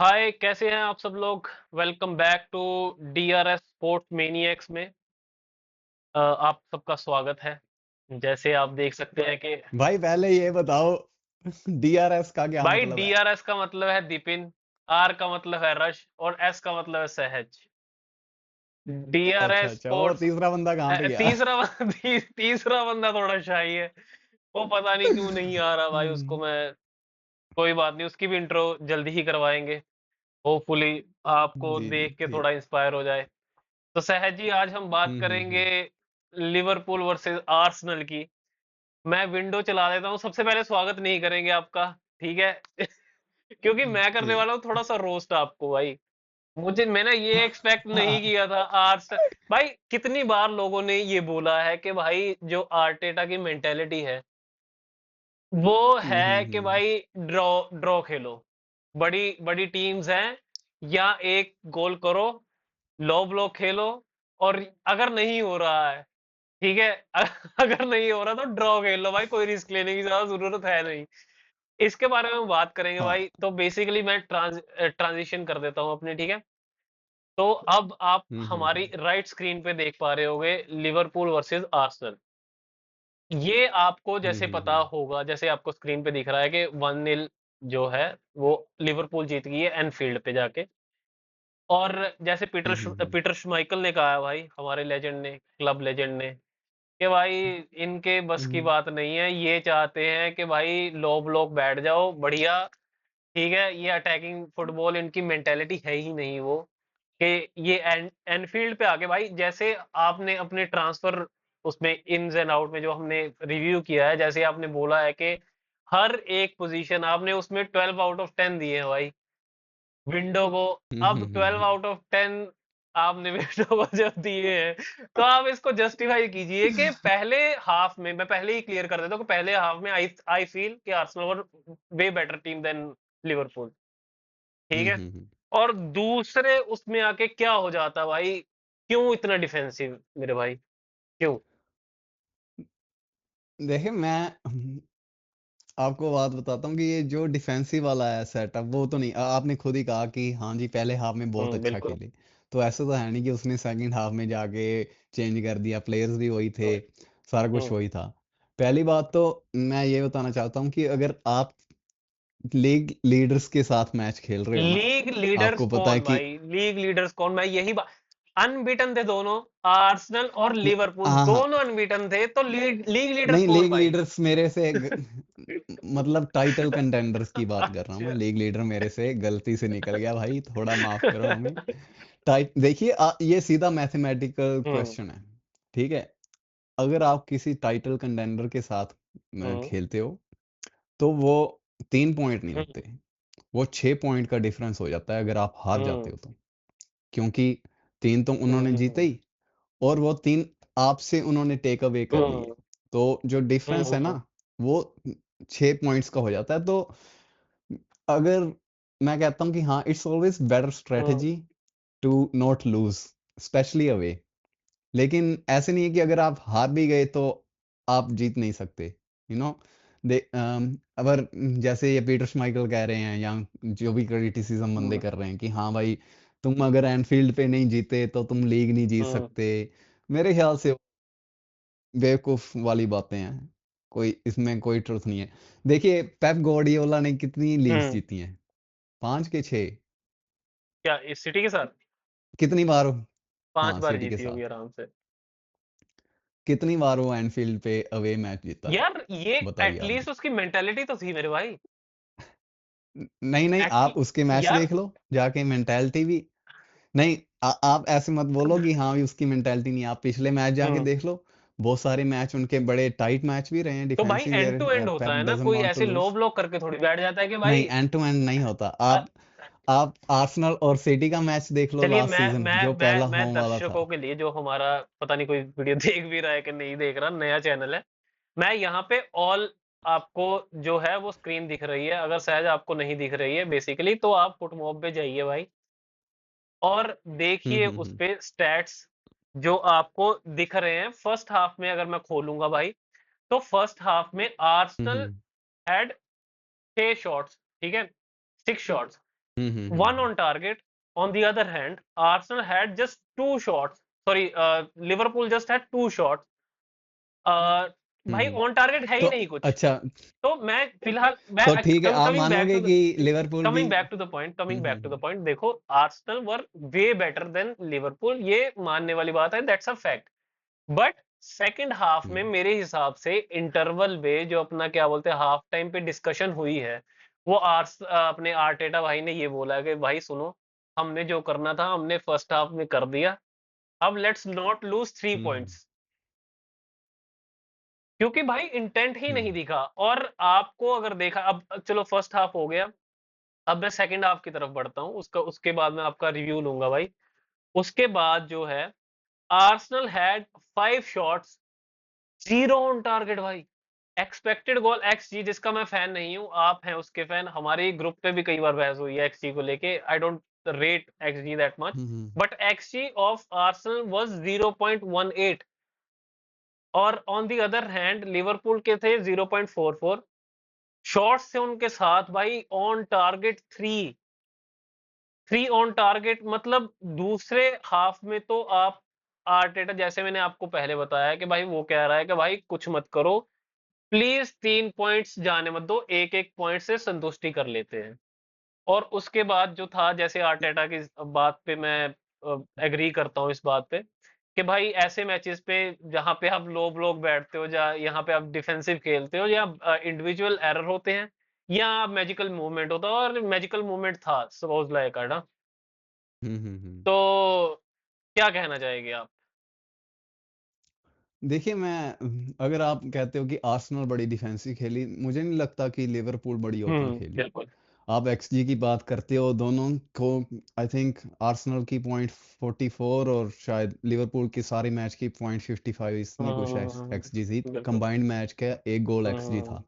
हाय, कैसे हैं आप सब लोग। Welcome back to DRS sports maniacs में। आप सबका स्वागत है। जैसे आप देख सकते हैं कि भाई पहले ये बताओ डीआरएस का क्या भाई मतलब है। डीआरएस का मतलब है दिपिन, आर का मतलब है रश और एस का मतलब है सहज। अच्छा डीआरएस अच्छा, वो स्पोर्ट्स। तीसरा बंदा कहाँ पे गया? तीसरा बंदा थोड़ा शाही है। वो पता नहीं क्यों नहीं आ रहा भाई, उसको हम्म मैं कोई बात नहीं, उसकी भी इंट्रो जल्दी ही करवाएंगे। होपफुली आपको जी जी देख के ठीक। थोड़ा इंस्पायर हो जाए। तो सहज जी, आज हम बात करेंगे हम्म। लिवरपूल वर्सेस आर्सेनल की। मैं विंडो चला देता हूँ, सबसे पहले स्वागत नहीं करेंगे आपका, ठीक है। क्योंकि मैं करने ठीक। वाला हूँ थोड़ा सा रोस्ट आपको भाई। मैंने ये एक्सपेक्ट नहीं किया था आर्स भाई। कितनी बार लोगों ने ये बोला है कि भाई जो आर्टेटा की मेंटेलिटी है वो है कि हम्म। भाई ड्रॉ ड्रॉ खेलो। बड़ी बड़ी टीम्स हैं, या एक गोल करो, लो ब्लॉक खेलो, और अगर नहीं हो रहा है, ठीक है, अगर नहीं हो रहा तो ड्रॉ खेल लो भाई, कोई रिस्क लेने की ज्यादा जरूरत है नहीं। इसके बारे में हम बात करेंगे हाँ। भाई। तो बेसिकली मैं ट्रांजिशन कर देता हूँ अपनी, ठीक है। तो अब आप हमारी हम्म। राइट स्क्रीन पे देख पा रहे होगे लिवरपूल वर्सेस आर्सेनल। ये आपको जैसे पता हम्म। होगा, जैसे आपको स्क्रीन पे दिख रहा है कि 1-0 जो है वो लिवरपूल जीत गई है एनफील्ड पे जाके। और जैसे हम्म। पीटर श्माइकल ने कहा है भाई, हमारे लेजेंड ने, क्लब लेजेंड ने, कि भाई इनके बस की हम्म। बात नहीं है। ये चाहते हैं कि भाई लो ब्लॉक बैठ जाओ बढ़िया, ठीक है। ये अटैकिंग फुटबॉल इनकी मेंटेलिटी है ही नहीं वो, कि ये एनफील्ड पे आके भाई, जैसे आपने अपने ट्रांसफर उसमें इन्स एंड आउट में जो हमने रिव्यू किया है, जैसे आपने बोला है कि हर एक पोजीशन आपने उसमें 12 आउट ऑफ 10 दिए हैं भाई विंडो को। अब 12 आउट ऑफ 10 आपने विंडो को जब दिए हैं, तो आप इसको जस्टिफाई कीजिए कि पहले हाफ में, मैं पहले ही क्लियर कर देता हूँ कि पहले हाफ में आई आई फील कि Arsenal were way better team than Liverpool, ठीक है। हम्म। और दूसरे उसमें आके क्या हो जाता भाई, क्यों इतना डिफेंसिव मेरे भाई, क्यों? देखिए मैं आपको बात बताता हूँ कि ये जो डिफेंसिव वाला है सेटअप वो तो नहीं आपने खुद ही कहा कि हाँ जी पहले हाफ में बहुत अच्छा बिल्कुल। खेले। तो ऐसा तो है नहीं कि उसने सेकंड हाफ में जाके चेंज कर दिया, प्लेयर्स भी वही थे, हम्म, सारा कुछ हम्म। वही था। पहली बात तो मैं ये बताना चाहता हूँ कि अगर आप लीग लीडर्स के साथ मैच खेल रहे हो ना, लीग लीडर्स आपको पता है कौन कि भाई, लीग लीडर्स कौन? मैं यही बात, अनबीटन थे दोनों, आर्सेनल और न- लिवरपूल हाँ हाँ, दोनों अनबीटन थे, तो लीग लीडर्स नहीं कौन लीग भाई? लीडर्स मेरे से मतलब टाइटल कंटेंडर्स की बात कर रहा हूँ मैं। अच्छा। लीग लीडर मेरे से गलती से निकल गया भाई, थोड़ा माफ करो हमें। टाइट देखिए ये सीधा मैथमेटिकल हम्म, क्वेश्चन है, ठीक है। अगर आप किसी टाइटल कंटेंडर के साथ हम्म, खेलते हो तो वो 3 पॉइंट नहीं हम्म, होते, वो 6 पॉइंट का डिफरेंस हो जाता है अगर आप हार जाते हम्म, हो तो। क्योंकि 3 तो उन्होंने जीते हम्म, ही, और वो 3 आपसे उन्होंने टेक अवे कर लिए। हम्म, तो जो हम्म, डिफरेंस है ना, वो 6 पॉइंट्स का हो जाता है। तो अगर मैं कहता हूँ कि हाँ it's always better hmm, strategy to not lose, specially away. लेकिन ऐसे नहीं है कि अगर आप हार भी गए तो आप जीत नहीं सकते, यू नो। दे अगर जैसे ये पीटर श्माइकल कह रहे हैं या जो भी क्रिटिसिज्म बंदे हम्म, कर रहे हैं कि हाँ भाई तुम अगर एनफील्ड पे नहीं जीते तो तुम लीग नहीं जीत हम्म, सकते, मेरे ख्याल से बेवकूफ वाली बातें हैं। कोई इसमें कोई ट्रुथ नहीं है। देखिए पेप गॉर्डियोला ने कितनी लीग्स हम्म। जीती हैं, 5 के 6। क्या इस सिटी के साथ कितनी बार पांच हाँ बार सिटी के जीती होगी साथ आराम से। कितनी बार वो एनफील्ड पे अवे मैच जीता है, यार ये बताइए आप एटलीस्ट मुझे। उसकी मेंटेलिटी तो थी मेरे भाई। नहीं नहीं, एट आप उसके मैच यार देख लो जाके, मेंटालिटी भी नहीं। आप ऐसे मत बोलो कि हाँ उसकी मेंटालिटी नहीं है। आप पिछले मैच जाके हम्म। देख लो, बहुत सारे मैच उनके बड़े टाइट मैच भी रहे हैं, तो भाई defensive, and where to end होता पेप है ना, डजंट कोई वांट टू ऐसे लो लूज। ब्लॉक करके थोड़ी बैठ जाता है कि नहीं भाई। एंड टू एंड नहीं होता। अ, आप आर्सेनल और सिटी का मैच देख लो चलिए, लास्ट मैं सीजन, मैं जो मैं पहला मैं होम वाला था। दर्शकों के लिए, जो हमारा पता नहीं कोई वीडियो देख भी रहा है कि नहीं देख रहा, नया चैनल है, मैं यहाँ पे ऑल, आपको जो है वो स्क्रीन दिख रही है। अगर सहज आपको नहीं दिख रही है बेसिकली, तो आप फुटमॉब पे जाइए भाई, और देखिए उस हम्म। पे स्टैट्स जो आपको दिख रहे हैं। फर्स्ट हाफ में अगर मैं खोलूंगा भाई, तो फर्स्ट हाफ में आर्सेनल हम्म। हैड 6 शॉट्स, ठीक है, 6 shots. one on target. On the other hand, Arsenal had just two shots. Sorry, Liverpool just had two shots. uh, भाई हम्म। ऑन टारगेट है ही तो नहीं कुछ। अच्छा, तो मैं फिलहाल मैं तो ठीक है, आप कमिंग बैक मानोगे टू द कि लिवरपूल भी। Coming back to the point, देखो Arsenal were way better than Liverpool, ये मानने वाली बात है, that's a fact. But second half में हम्म मेरे हिसाब से इंटरवल में जो अपना क्या बोलते हैं हाफ टाइम पे डिस्कशन हुई है, वो अपने आर्टेटा भाई ने ये बोला कि भाई सुनो, हमने जो करना था हमने फर्स्ट हाफ में कर दिया, अब let's not lose three hmm points. क्योंकि भाई इंटेंट ही नहीं हम्म दिखा। और आपको अगर देखा, अब चलो फर्स्ट हाफ हो गया, अब मैं सेकंड हाफ की तरफ बढ़ता हूँ, उसका उसके बाद मैं आपका रिव्यू लूंगा भाई। उसके बाद जो है, Arsenal had 5 shots, 0 on target भाई। एक्सपेक्टेड गोल XG, जिसका मैं फैन नहीं हूं, आप हैं उसके फैन, हमारे ग्रुप पे भी कई बार बहस हुई है XG को लेके, I don't rate XG that much, hmm but XG of Arsenal was 0.18। और on the other hand Liverpool के थे 0.44। शॉट्स थे उनके साथ भाई ऑन टारगेट 3 ऑन टारगेट, मतलब दूसरे हाफ में तो आप, आर्टेटा जैसे मैंने आपको पहले बताया कि भाई वो कह रहा है कि भाई कुछ मत करो, प्लीज 3 पॉइंट्स जाने मत दो, एक एक पॉइंट से संतुष्टि कर लेते हैं। और उसके बाद जो था, जैसे आर्टेटा की बात पे मैं एग्री करता हूँ इस बात पे, कि भाई ऐसे मैचेस पे जहां पे आप लो ब्लॉक बैठते हो, या यहाँ पे आप डिफेंसिव खेलते हो, या इंडिविजुअल एरर होते हैं, या मैजिकल मूवमेंट होता है, और मैजिकल मूवमेंट था सपोज लाइक ना। हम्म। तो क्या कहना चाहेंगे आप? देखिए, मैं अगर आप कहते हो कि आर्सेनल बड़ी डिफेंसिव खेली, मुझे नहीं लगता कि लिवरपूल बड़ी ओपन खेली। बिल्कुल। आप एक्सजी की बात करते हो दोनों को, आई थिंक आर्सेनल की पॉइंट 44 और शायद लिवरपूल की सारे मैच की पॉइंट 55 इतनी कुछ एक्सजी थी। बिल्कुल। कंबाइंड मैच का एक गोल एक्सजी हम्म था।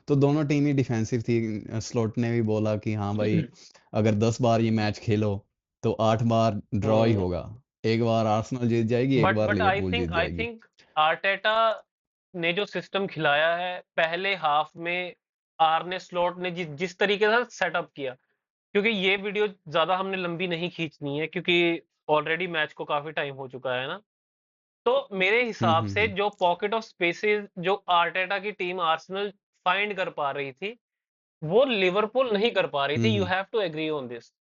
तो दोनों टीम ही डिफेंसिव थी। स्लोट ने भी बोला कि हाँ भाई, अगर 10 बार ये मैच खेलो तो 8 बार ड्रॉ ही हम्म। होगा। एक बार आर्सेनल जीत जाएगी, एक बार बट लिवरपूल जीत आई जाएगी। थिंक आर्टेटा ने जो सिस्टम खिलाया है पहले हाफ में, आर्ने स्लॉट ने जिस तरीके से सेटअप किया, क्योंकि ये वीडियो ज्यादा हमने लंबी नहीं खींचनी है, क्योंकि ऑलरेडी मैच को काफी टाइम हो चुका है ना। तो मेरे हिसाब से हम्म। जो पॉकेट ऑफ स्पेसेस जो आर्टेटा की टीम आर्सेनल फाइंड कर पा रही थी, वो लिवरपूल नहीं कर पा रही थी। You hmm. Have to agree on this.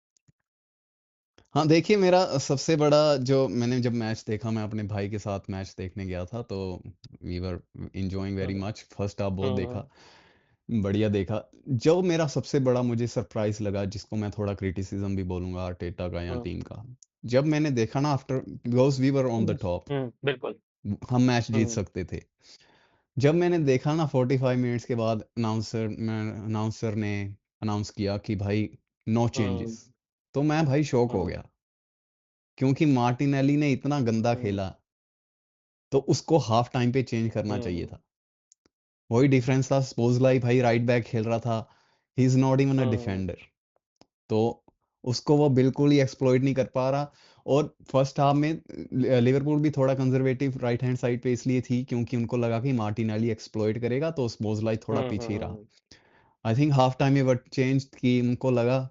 हाँ, देखिए, मेरा सबसे बड़ा जो मैंने जब मैच देखा, मैं अपने भाई के साथ मैच देखने गया था, तो we were enjoying very hmm. Much. First half बहुत हम्म। देखा, बढ़िया देखा। जो मेरा सबसे बड़ा मुझे सरप्राइज लगा, जिसको मैं थोड़ा क्रिटिसिज्म भी बोलूंगा आर्टेटा का या हम्म। टीम का, जब मैंने देखा ना, after, because we were on the top, बिल्कुल। हम मैच जीत हम्म। सकते थे। जब मैंने देखा ना 45 मिनट्स के बाद अनाउंसर ने अनाउंस किया कि भाई नो हम्म। चेंजेस, तो मैं भाई शॉक हो हम्म। गया, क्योंकि मार्टिनेली ने इतना गंदा हम्म। खेला, तो उसको हाफ टाइम पे चेंज करना चाहिए हम्म। था। वही डिफरेंस था, स्पोजलाई भाई राइट बैक खेल रहा था, he is not even a hmm. Defender. तो उसको वो बिल्कुल ही एक्सप्लॉइट नहीं कर पा रहा। और फर्स्ट हाफ में लिवरपूल भी थोड़ा कंजर्वेटिव राइट हैंड साइड पे इसलिए थी, क्योंकि उनको लगा कि मार्टिनेली एक्सप्लॉइट करेगा, तो स्पोजलाई थोड़ा पीछे ही रहा। हम्म। आई थिंक हाफ टाइम में वो चेंज की उनको लगा।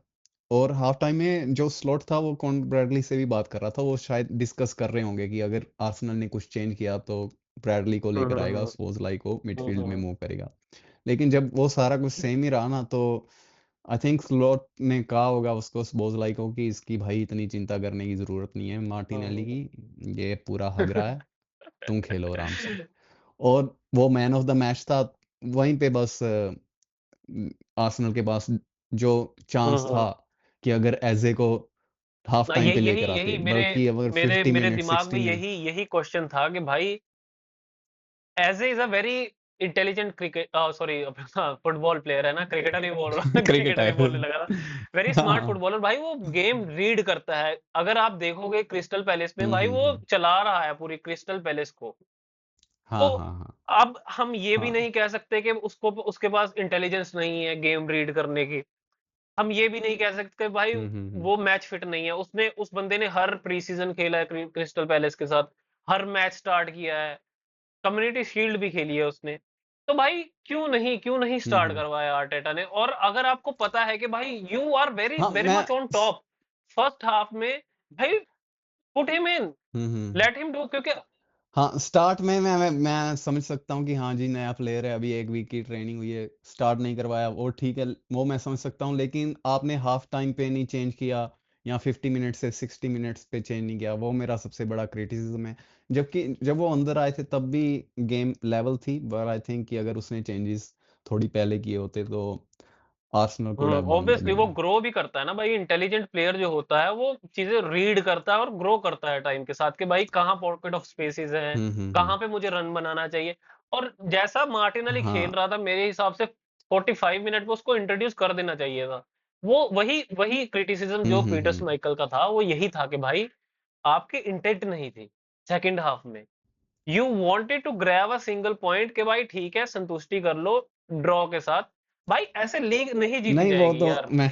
और हाफ टाइम में जो स्लॉट था, वो कॉन ब्रैडली से भी बात कर रहा था, वो शायद डिस्कस कर रहे होंगे कि अगर आर्सेनल ने कुछ चेंज किया तो ब्रैडली को लेकर आएगा, हम्म। स्पोजलाई को मिडफील्ड में हम्म। मूव करेगा। लेकिन जब वो सारा कुछ सेम ही रहा ना, तो आई थिंक स्लॉट ने कहा होगा उसको, स्पोजलाई को, कि इसकी भाई इतनी चिंता करने की जरूरत नहीं है मार्टिनेली हम्म। की, ये पूरा हग रहा है, तुम खेलो आराम से। और वो मैन ऑफ द मैच था। वहीं पे बस आर्सेनल के पास जो चांस था हम्म। कि अगर एजे को हाफ ना, टाइम पे यही लेकर यही आते, मेरे बल्कि अगर मेरे 50 मेरे मिनट दिमाग में 60 मिनट। यही यही क्वेश्चन था कि भाई, AJ is a very intelligent cricket, sorry अपना फुटबॉल प्लेयर है ना, क्रिकेटर ही बोल रहा क्रिकेटर ही क्रिकेटर। बोलने लगा था। वेरी स्मार्ट हाँ। फुटबॉलर भाई, वो गेम रीड करता है। अगर आप देखोगे क्रिस्टल पैलेस में भाई, वो हम्म। चला रहा है पूरी क्रिस्टल पैलेस को। तो हाँ हाँ हाँ अब हम ये भी हाँ। नहीं कह सकते कि उसको उसके पास इंटेलिजेंस नहीं है गेम रीड करने की। हम ये भी नहीं कह सकते भाई हम्म। वो मैच फिट नहीं है। उसने, उस बंदे ने हर प्री सीजन खेला है क्रिस्टल पैलेस के साथ, हर मैच स्टार्ट किया है, कम्युनिटी शील्ड भी खेली है उसने। तो भाई क्यों नहीं स्टार्ट हम्म। करवाया आर्टेटा ने? और अगर आपको पता है कि भाई यू आर वेरी हाँ वेरी मैं much on top first half में, भाई put him in, hmm. Let him do, क्योंकि हाँ स्टार्ट में मैं समझ सकता हूँ कि हाँ जी नया प्लेयर है, अभी एक वीक की ट्रेनिंग हुई है, स्टार्ट नहीं करवाया वो ठीक है, वो मैं समझ सकता हूँ। लेकिन आपने हाफ टाइम पे नहीं चेंज किया या 50 मिनट से 60 मिनट्स पे चेंज नहीं किया, वो मेरा सबसे बड़ा क्रिटिसिज्म है। जबकि जब वो अंदर आए थे तब भी गेम लेवल थी, बट आई थिंक कि अगर उसने चेंजेस थोड़ी पहले किए होते तो Arsenal could have one the obviously वो गेम। ग्रो भी करता है ना भाई, इंटेलिजेंट प्लेयर जो होता है वो चीजें रीड करता है और ग्रो करता है टाइम के साथ, कि भाई कहाँ पॉकेट ऑफ स्पेसेस हैं, हम्म। कहाँ पे मुझे रन बनाना चाहिए। और जैसा मार्टिनली खेल हाँ। रहा था, मेरे हिसाब से 45 मिनट में उसको इंट्रोड्यूस कर देना चाहिए था। वो वही वही क्रिटिसिज्म जो पीटर्स हम्म। माइकल का था, वो यही था कि भाई आपकी इंटेंट नहीं थी सेकंड हाफ में। You wanted to grab a single point, कि भाई ठीक है संतुष्टि कर लो ड्रॉ के साथ। भाई ऐसे लीग नहीं जीती नहीं वो जाएगी तो यार। मैं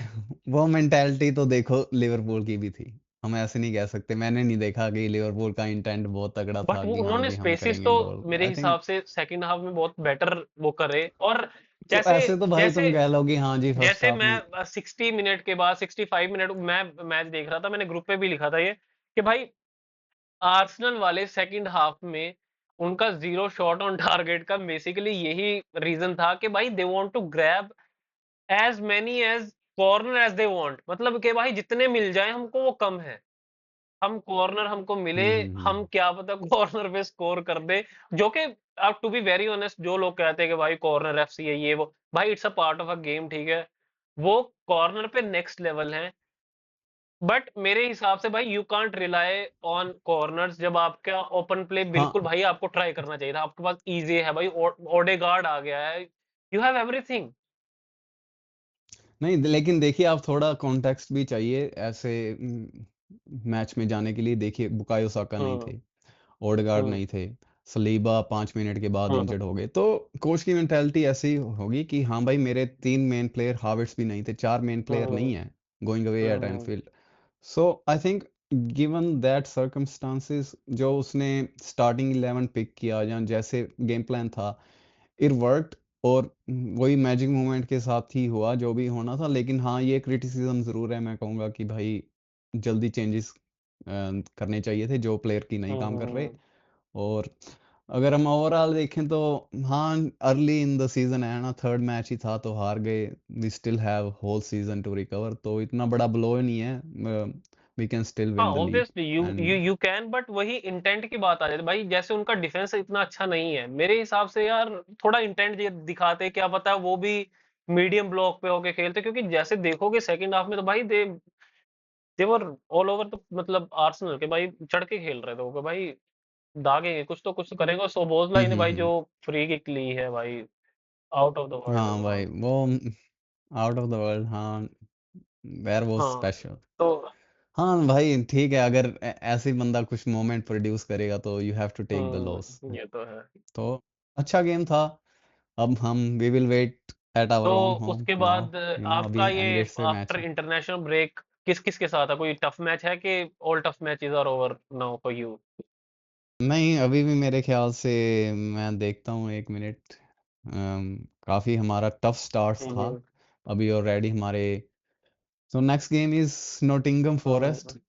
वो मेंटालिटी तो देखो लिवरपूल की भी थी, हम ऐसे नहीं कह सकते। मैंने नहीं देखा कि लिवरपूल का इंटेंट बहुत तगड़ा बट था वो कि हाँ उन्होंने जी हम स्पेसिस तो करेंगे गोल। मेरे आई थिंक हिसाब से सेकंड हाफ में बहुत बेटर वो करे। और तो जैसे ऐसे तो भाई जैसे तुम कह लो कि हाँ जी फर्स्ट जैसे हाफ में। मैं 60 मिनट के बाद 65 मिनट मैं मैच देख रहा था, मैंने ग्रुप पे भी लिखा था ये, कि भाई आर्सेनल वाले सेकंड हाफ में उनका जीरो शॉट ऑन टारगेट का बेसिकली यही रीजन था कि भाई they want to grab as many as corner as they want, मतलब कि भाई जितने मिल जाए हमको वो कम है। हम कॉर्नर हमको मिले, हम हम्म। क्या पता कॉर्नर पे स्कोर कर दे। जो कि अब टू बी वेरी ऑनेस्ट, जो लोग कहते हैं कि भाई कॉर्नर एफसी है ये वो, भाई it's a part of a game, ठीक है। वो कॉर्नर पे नेक्स्ट लेवल है। बट मेरे हिसाब से भाई you can't rely on corners जब आपका ओपन प्ले, बिल्कुल हाँ भाई आपको ट्राई करना चाहिए था, आपके पास इजी है भाई, ओडेगार्ड आ गया है, यू हैव एवरीथिंग। नहीं लेकिन देखिए आप थोड़ा कॉन्टेक्स्ट भी चाहिए ऐसे मैच में जाने के लिए। देखिए बुकायो साका नहीं हम्म थे, ओडेगार्ड हम्म नहीं थे, सलीबा 5 मिनट के बाद हम्म इंजर्ड हो गए, तो कोच की मेंटालिटी ऐसी होगी कि हाँ भाई मेरे 3 मेन प्लेयर, हावर्ट्स भी नहीं थे, 4 मेन प्लेयर नहीं हम्म है going away at hmm Enfield. So I think given that circumstances जो उसने स्टार्टिंग 11 पिक किया या जैसे गेम प्लान था, इट वर्कड। और वही मैजिक मोमेंट के साथ ही हुआ जो भी होना था। लेकिन हाँ ये क्रिटिसिज्म ज़रूर है, मैं कहूँगा कि भाई जल्दी चेंजेस करने चाहिए थे जो प्लेयर की नहीं काम कर रहे। हम्म। और अगर हम ओवरऑल देखें तो हाँ अर्ली इन द सीजन है ना, थर्ड मैच ही था तो हार गए। We still have whole season to recover, तो इतना बड़ा ब्लो नहीं है, वी कैन स्टिल हाँ win the league. Obviously you you and you can, but वही इंटेंट की बात आ जाती है भाई, जैसे उनका डिफेंस इतना अच्छा नहीं है मेरे हिसाब से यार। थोड़ा इंटेंट दिखाते, क्या पता वो भी मीडियम ब्लॉक पे होके खेलते, क्योंकि जैसे देखोगे सेकंड हाफ में तो भाई दे वर ऑल ओवर, तो मतलब आर्सेनल के भाई चढ़ के खेल रहे थे वो, कि भाई दागेंगे, कुछ तो करेंगे। सोबोजलाई ने भाई जो हम्म। फ्री किक ली है भाई, आउट ऑफ द वर्ल्ड हाँ वो। भाई वो आउट ऑफ द वर्ल्ड, हाँ वेयर वाज हाँ स्पेशल। तो हाँ भाई ठीक है, अगर ऐसे ही बंदा कुछ मोमेंट प्रोड्यूस करेगा तो you have to take the loss. ये तो है। तो अच्छा गेम था। अब हम वी विल वेट एट तो आवर ओन होम उसके नाउ। बाद अभी आपका ये एमिरेट्स पे मैच आफ्टर है। इंटरनेशनल ब्रेक किस किस के साथ है? कोई टफ मैच है कि all tough matches are over now for you? नहीं अभी भी मेरे ख्याल से मैं देखता हूँ एक मिनट। काफी हमारा टफ स्टार्ट था हम्म अभी ऑलरेडी हमारे। So next game is Nottingham forest, hmm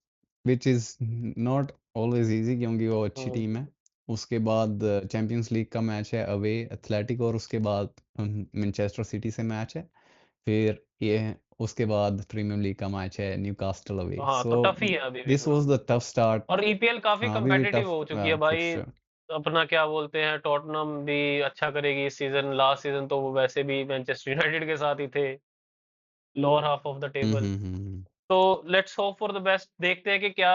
which is not always easy क्योंकि वो अच्छी हम्म। टीम है। उसके बाद चैंपियंस लीग का मैच है अवे एथलेटिक, और उसके बाद मैनचेस्टर सिटी से मैच है। फिर ये उसके बाद प्रीमियर लीग का मैच है न्यूकास्टल अवे। हाँ तो सो टफ ही है अभी भी, this was the tough start. और ईपीएल काफी हाँ अभी भी कंपेटिटिव टफ हो चुकी है भाई। फिक्सचर। अपना क्या बोलते हैं, टॉटनहम भी अच्छा करेगी इस सीजन, लास्ट सीजन तो वो वैसे भी मैनचेस्टर यूनाइटेड के साथ ही थे, lower half of the table. हम्म। तो let's hope for the best, देखते हैं कि क्या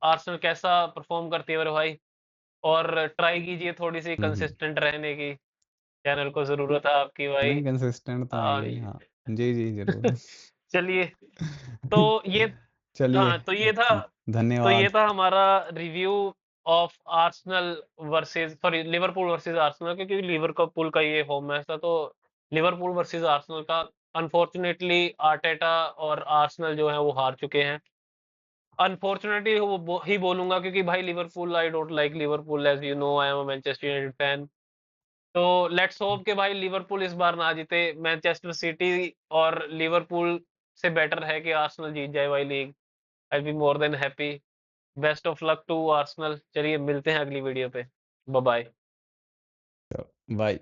आर्सेनल कैसा परफॉर्म करती है मेरे भाई। और ट्राई कीजिए थोड़ी सी हम्म। कंसिस्टेंट रहने की, चैनल को जरूरत है आपकी भाई। नहीं कंसिस्टेंट तो आ, आएंगे ही हाँ। जी जी जरूर। चलिए, तो ये, चलिए हाँ तो ये धन्यवाद। था हमारा review of Arsenal versus, sorry Liverpool versus Arsenal, क्योंकि लिवरपूल का ये होम मैच था, तो लिवरपूल वर्सेस आर्सेनल का अनफॉर्चुनेटली आर्टेटा और आर्सेनल जो है वो हार चुके हैं। अनफॉर्चुनेटली ही बोलूंगा, क्योंकि भाई Liverpool, I don't like Liverpool, as you know I am a Manchester United fan. तो लेट्स होप कि भाई लिवरपूल इस बार ना जीते। मैनचेस्टर सिटी और लिवरपूल से बेटर है कि आर्सेनल जीत जाए भाई league. I be more than happy. Best of luck to Arsenal. चलिए मिलते हैं अगली वीडियो पे। Bye bye. बाय।